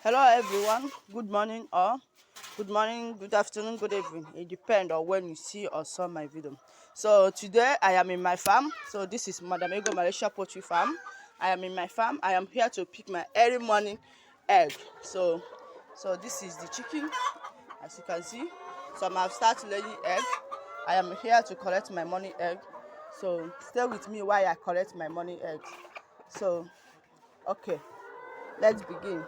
Hello everyone, good morning or good morning, good afternoon, good evening. It depends on when you see or saw my video. So today I am in my farm. So this is Madam Ego Malaysia Poultry Farm. I am in my farm. I am here to pick my early morning egg. So this is the chicken, as you can see. Some have started laying egg. I am here to collect my morning egg. So stay with me while I collect my morning egg. So okay, let's begin.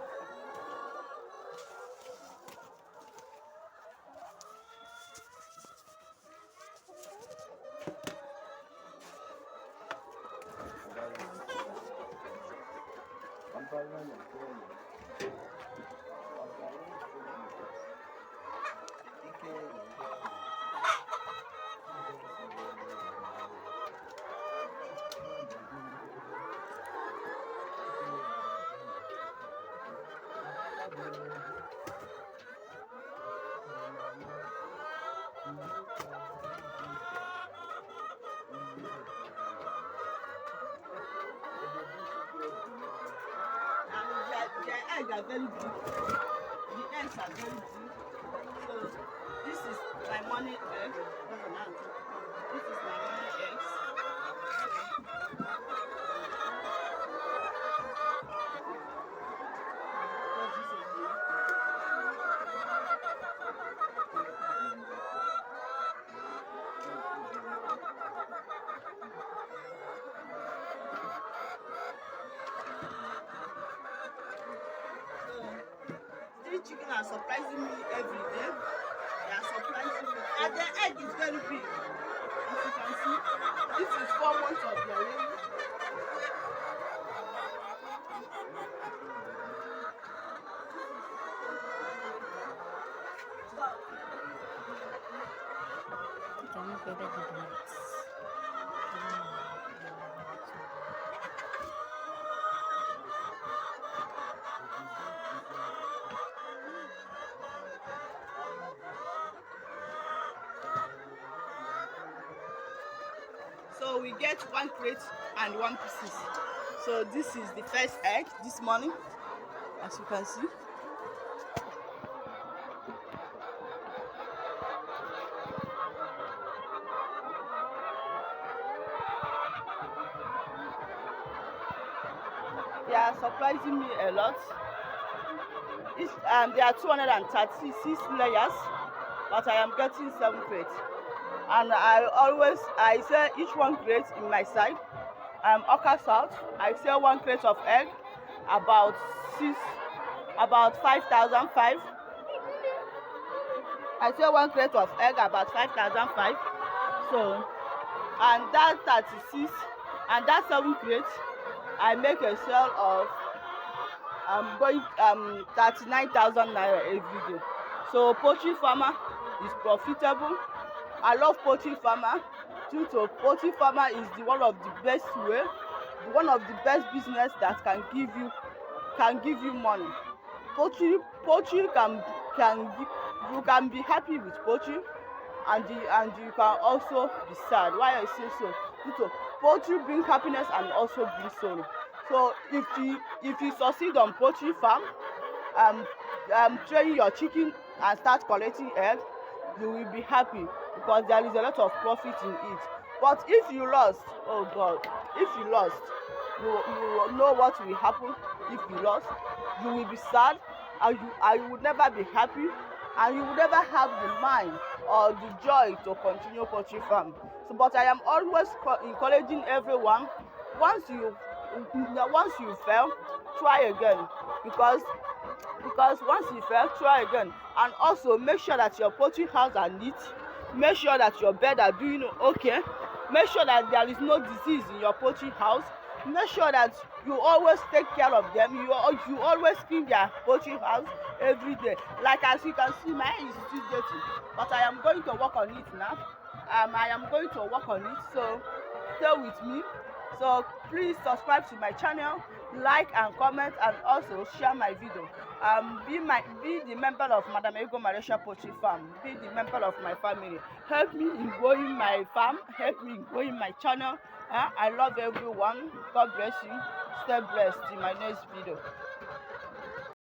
The eggs are very big. The eggs are very big. So this is my morning egg. This is my morning eggs. These chicken are surprising me every day. They are surprising me. And the egg is very big. As you can see, this is 4 months of their laying. Can you go back the lights? So we get 1 crate and 1 pieces. So this is the first egg this morning, as you can see. They are surprising me a lot. There are 236 layers, but I am getting 7 crates. And I sell each 1 crate in my side. Oka South. I sell 1 crate of egg about 5,005. I sell 1 crate of egg about 5,005. So, and that 36 and that 7 crates, I make a sale of 39,000 naira every day. So poultry farmer is profitable. I love poultry farmer due to poultry farmer is one of the best way, one of the best business that can give you money. Poultry you can be happy with poultry, and you can also be sad. Why I say so? Due to poultry bring happiness and also bring sorrow. So if you succeed on poultry farm, train your chicken and start collecting egg, you will be happy because there is a lot of profit in it. But if you lost, oh God, if you lost, you will know what will happen. If you lost, you will be sad, and you would never be happy, and you would never have the mind or the joy to continue poultry farm. So but I am always encouraging everyone, once you fail, try again, because once you fail, try again. And also make sure that your poultry house are neat, make sure that your bed are doing okay, make sure that there is no disease in your poultry house, make sure that you always take care of them, you always clean their poultry house every day. Like as you can see, my hair is still dirty, but I am going to work on it now. I am going to work on it, so stay with me. So please subscribe to my channel, like and comment, and also share my video. Be the member of Madam Ego Malaysia Poultry Farm. Be the member of my family. Help me in growing my farm. Help me in growing my channel. I love everyone. God bless you. Stay blessed in my next video.